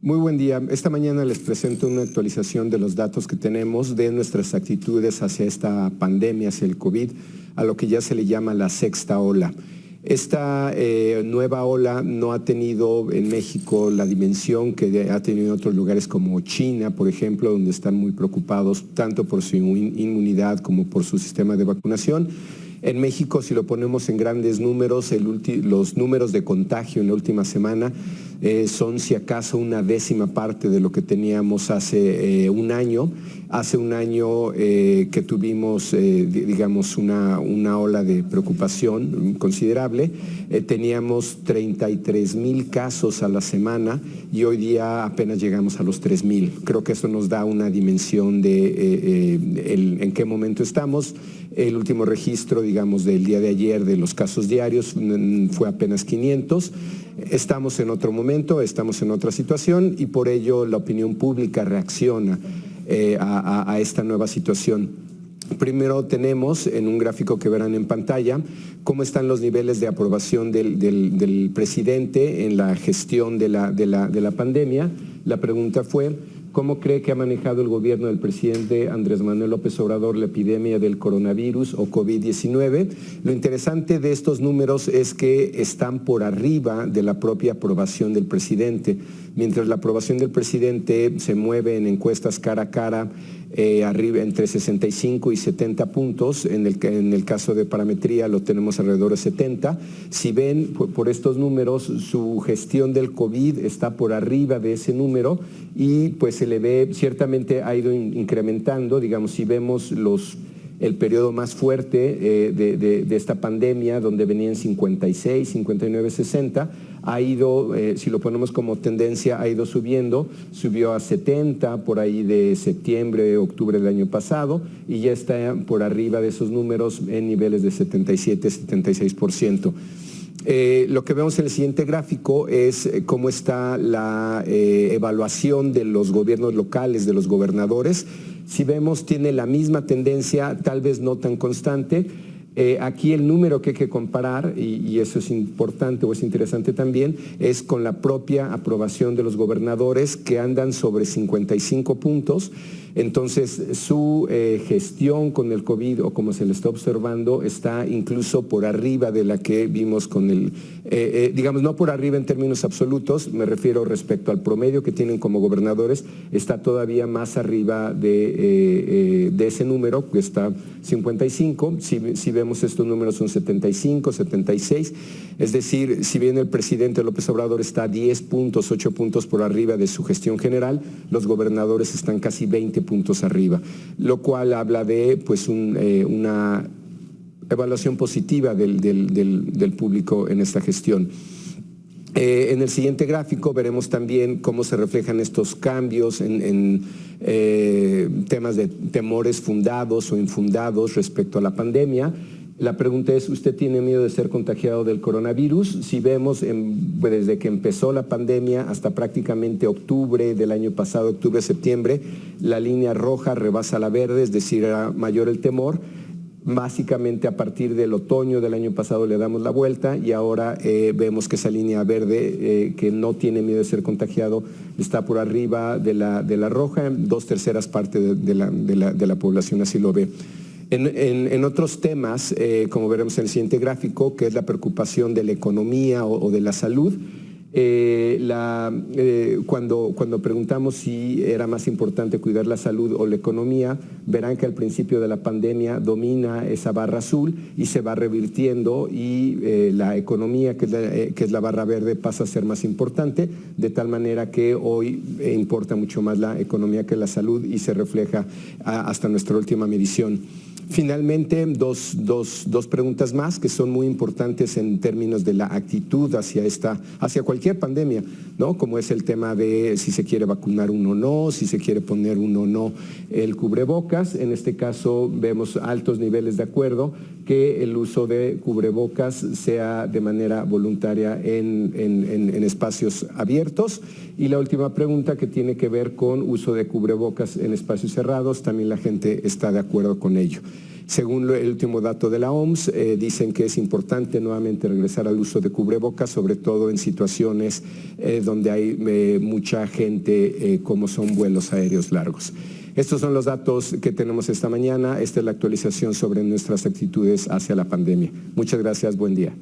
Muy buen día. Esta mañana les presento una actualización de los datos que tenemos de nuestras actitudes hacia esta pandemia, hacia el COVID, a lo que ya se le llama la sexta ola. Esta nueva ola no ha tenido en México la dimensión que ha tenido en otros lugares como China, por ejemplo, donde están muy preocupados tanto por su inmunidad como por su sistema de vacunación. En México, si lo ponemos en grandes números, los números de contagio en la última semana son si acaso una décima parte de lo que teníamos hace un año. Hace un año que tuvimos, digamos, una ola de preocupación considerable. Teníamos 33,000 casos a la semana y hoy día apenas llegamos a los 3,000. Creo que eso nos da una dimensión de en qué momento estamos. El último registro, digamos, del día de ayer de los casos diarios fue apenas 500. Estamos en otro momento, estamos en otra situación y por ello la opinión pública reacciona a esta nueva situación. Primero tenemos en un gráfico que verán en pantalla cómo están los niveles de aprobación del presidente en la gestión de la pandemia. La pregunta fue: ¿cómo cree que ha manejado el gobierno del presidente Andrés Manuel López Obrador la epidemia del coronavirus o COVID-19? Lo interesante de estos números es que están por arriba de la propia aprobación del presidente. Mientras la aprobación del presidente se mueve en encuestas cara a cara, arriba entre 65 y 70 puntos, en el caso de parametría lo tenemos alrededor de 70. Si ven por estos números, su gestión del COVID está por arriba de ese número y pues se le ve, ciertamente ha ido incrementando, digamos, si vemos el periodo más fuerte de esta pandemia, donde venían 56, 59, 60, ha ido, si lo ponemos como tendencia, ha ido subiendo, subió a 70 por ahí de septiembre, octubre del año pasado y ya está por arriba de esos números en niveles de 77, 76%. Lo que vemos en el siguiente gráfico es cómo está la evaluación de los gobiernos locales, de los gobernadores. Si vemos, tiene la misma tendencia, tal vez no tan constante. Aquí el número que hay que comparar, y eso es importante o es interesante también, es con la propia aprobación de los gobernadores que andan sobre 55 puntos. Entonces, su gestión con el COVID o como se le está observando está incluso por arriba de la que vimos con digamos, no por arriba en términos absolutos, me refiero respecto al promedio que tienen como gobernadores, está todavía más arriba de ese número, que está 55. Si vemos estos números son 75, 76, es decir, si bien el presidente López Obrador está 10 puntos, 8 puntos por arriba de su gestión general, los gobernadores están casi 20 puntos arriba, lo cual habla de pues una evaluación positiva del público en esta gestión. En el siguiente gráfico veremos también cómo se reflejan estos cambios en temas de temores fundados o infundados respecto a la pandemia. La pregunta es, ¿usted tiene miedo de ser contagiado del coronavirus? Si vemos desde que empezó la pandemia hasta prácticamente octubre del año pasado, octubre, septiembre, la línea roja rebasa la verde, es decir, era mayor el temor. Básicamente a partir del otoño del año pasado le damos la vuelta y ahora vemos que esa línea verde que no tiene miedo de ser contagiado está por arriba de la roja, 2/3 partes de la población así lo ve. En otros temas, como veremos en el siguiente gráfico, que es la preocupación de la economía o de la salud, cuando preguntamos si era más importante cuidar la salud o la economía, verán que al principio de la pandemia domina esa barra azul y se va revirtiendo y la economía, que es la barra verde, pasa a ser más importante, de tal manera que hoy importa mucho más la economía que la salud y se refleja hasta nuestra última medición. Finalmente, dos preguntas más que son muy importantes en términos de la actitud hacia cualquier pandemia, ¿no? Como es el tema de si se quiere vacunar uno o no, si se quiere poner uno o no el cubrebocas. En este caso vemos altos niveles de acuerdo que el uso de cubrebocas sea de manera voluntaria en espacios abiertos. Y la última pregunta, que tiene que ver con uso de cubrebocas en espacios cerrados, también la gente está de acuerdo con ello. Según el último dato de la OMS, dicen que es importante nuevamente regresar al uso de cubrebocas, sobre todo en situaciones donde hay mucha gente, como son vuelos aéreos largos. Estos son los datos que tenemos esta mañana. Esta es la actualización sobre nuestras actitudes hacia la pandemia. Muchas gracias, buen día.